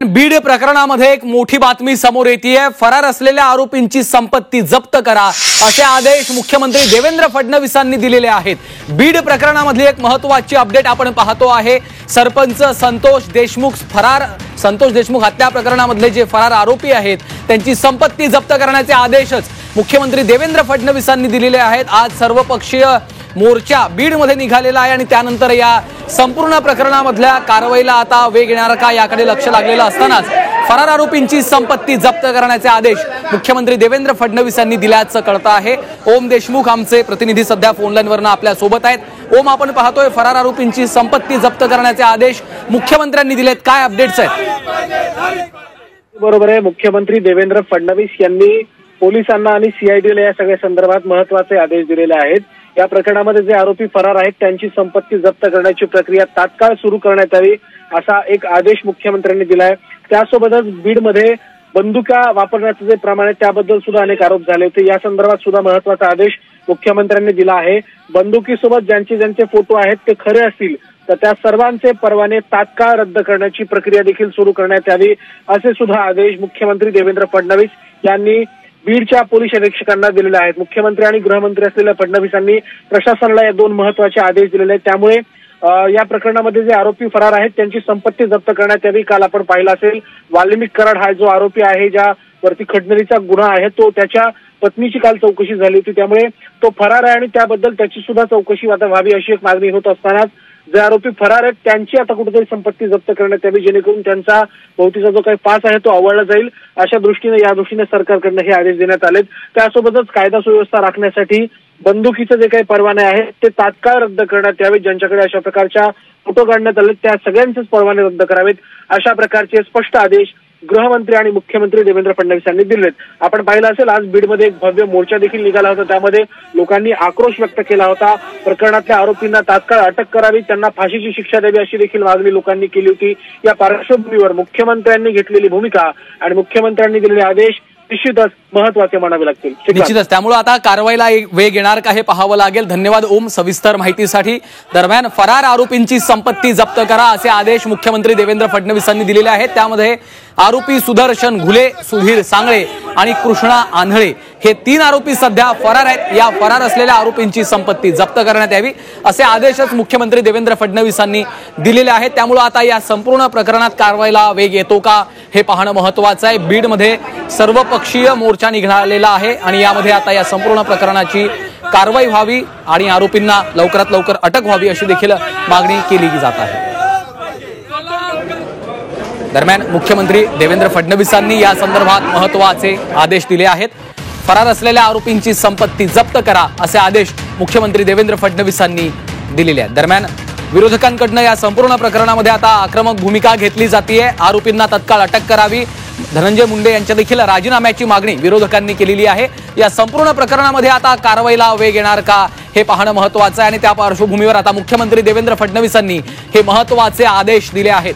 बीड प्रकरणामध्ये एक मोठी बातमी समोर येतेय। फरार असलेल्या आरोपींची संपत्ती जप्त करा असे आदेश मुख्यमंत्री देवेंद्र फडणवीसांनी दिलेले आहेत। बीड प्रकरणामधली एक महत्त्वाची अपडेट आपण पाहतो आहे। सरपंच संतोष देशमुख हत्या प्रकरणामधले जे फरार आरोपी आहेत त्यांची संपत्ती जप्त करण्याचे आदेशच मुख्यमंत्री देवेंद्र फडणवीसांनी दिलेले आहेत। आज सर्वपक्षीय मोर्चा बीड मध्ये निघालेला आहे आणि त्यानंतर या संपूर्ण प्रकरणामधल्या कारवाईला आता वेग येणार का याकडे लक्ष लागलेलं असतानाच फरार आरोपींची संपत्ती जप्त करण्याचे आदेश मुख्यमंत्री देवेंद्र फडणवीसांनी दिल्याचं कळतं आहे। ओम देशमुख आमचे प्रतिनिधी सध्या फोन लाईनवरनं आपल्या सोबत आहेत। ओम, आपण पाहतोय फरार आरोपींची संपत्ती जप्त करण्याचे आदेश मुख्यमंत्र्यांनी दिलेत, काय अपडेट्स आहेत? बरोबर आहे, मुख्यमंत्री देवेंद्र फडणवीस यांनी पोलिसांना आणि सीआयडीला या सगळ्या संदर्भात महत्त्वाचे आदेश दिलेले आहेत। या प्रकरणामध्ये जे आरोपी फरार आहेत त्यांची संपत्ती जप्त करण्याची प्रक्रिया तात्काळ सुरू करण्यात यावी असा एक आदेश मुख्यमंत्र्यांनी दिलाय। त्यासोबतच बीडमध्ये बंदुका वापरण्याचे जे प्रमाण आहे त्याबद्दल सुद्धा अनेक आरोप झाले होते। या संदर्भात सुद्धा महत्त्वाचा आदेश मुख्यमंत्र्यांनी दिला आहे। बंदुकीसोबत ज्यांचे फोटो आहेत ते खरे असतील तर त्या सर्वांचे परवाने तात्काळ रद्द करण्याची प्रक्रिया देखील सुरू करण्यात यावी असे सुद्धा आदेश मुख्यमंत्री देवेंद्र फडणवीस यांनी बीडच्या पोलीस अधीक्षकांना दिलेले आहेत। मुख्यमंत्री आणि गृहमंत्री असलेल्या फडणवीसांनी प्रशासनाला या दोन महत्त्वाचे आदेश दिलेले आहेत। त्यामुळे या प्रकरणामध्ये जे आरोपी फरार आहेत त्यांची संपत्ती जप्त करण्यात यावी। काल आपण पाहिलं असेल वाल्मिक कराड हा जो आरोपी आहे ज्यावरती खंडणीचा गुन्हा आहे तो त्याच्या पत्नीची काल चौकशी झाली होती, त्यामुळे तो फरार आहे आणि त्याबद्दल त्याची सुद्धा चौकशी आता व्हावी अशी एक मागणी होत असतानाच जे आरोपी फरार आहेत त्यांची आता कुठेतरी संपत्ती जप्त करण्यात यावी जेणेकरून त्यांचा भोवतीचा जो काही पास आहे तो आवळला जाईल अशा दृष्टीने या दृष्टीने सरकारकडनं हे आदेश देण्यात आलेत। त्यासोबतच कायदा सुव्यवस्था राखण्यासाठी बंदुकीचे जे काही परवाने आहेत ते तात्काळ रद्द करण्यात यावेत। ज्यांच्याकडे अशा प्रकारच्या फोटो काढण्यात आले त्या सगळ्यांचेच परवाने रद्द करावेत अशा प्रकारचे स्पष्ट आदेश गृहमंत्री आणि मुख्यमंत्री देवेंद्र फडणवीस यांनी दिलेत। आपण पाहिलं असेल आज बीडमध्ये एक भव्य मोर्चा देखील निघाला होता, त्यामध्ये लोकांनी आक्रोश व्यक्त केला होता। प्रकरणातल्या आरोपींना तात्काळ अटक करावी, त्यांना फाशीची शिक्षा द्यावी अशी देखील मागणी लोकांनी केली होती। या पार्श्वभूमीवर मुख्यमंत्र्यांनी घेतलेली भूमिका आणि मुख्यमंत्र्यांनी दिलेले आदेश निश्चितच महत्त्वाचे मानावे लागतील। निश्चितच त्यामुळे आता कारवाईला वेग येणार का हे पाहावं लागेल। धन्यवाद ओम सविस्तर माहितीसाठी। दरम्यान फरार आरोपींची संपत्ती जप्त करा असे आदेश मुख्यमंत्री देवेंद्र फडणवीसांनी दिलेले आहेत। त्यामध्ये आरोपी सुदर्शन घुले, सुधीर सांगळे आणि कृष्णा आंधळे हे 3 आरोपी सध्या फरार आहेत। या फरार असलेल्या आरोपींची संपत्ती जप्त करण्यात यावी असे आदेशच मुख्यमंत्री देवेंद्र फडणवीसांनी दिलेले आहेत। त्यामुळे आता या संपूर्ण प्रकरणात कारवाईला वेग येतो का हे पाहणं महत्त्वाचं आहे। बीडमध्ये सर्वपक्षीय मोर्चा निघालेला आहे आणि यामध्ये आता या संपूर्ण प्रकरणाची कारवाई व्हावी आणि आरोपींना लवकरात लवकर अटक व्हावी अशी देखील मागणी केली जात आहे। दरम्यान मुख्यमंत्री देवेंद्र फडणवीसांनी या संदर्भात महत्त्वाचे आदेश दिले आहेत। फरार असलेल्या आरोपींची संपत्ती जप्त करा असे आदेश मुख्यमंत्री देवेंद्र फडणवीसांनी दिलेले आहेत। दरम्यान विरोधकांकडून या संपूर्ण प्रकरणामध्ये आता आक्रमक भूमिका घेतली जाते। आरोपींना तत्काळ अटक करावी, धनंजय मुंडे यांच्या देखील राजीनाम्याची मागणी विरोधकांनी केलेली आहे। या संपूर्ण प्रकरणामध्ये आता कारवाईला वेग येणार का हे पाहणं महत्त्वाचं आहे आणि त्या पार्श्वभूमीवर आता मुख्यमंत्री देवेंद्र फडणवीसांनी हे महत्त्वाचे आदेश दिले आहेत।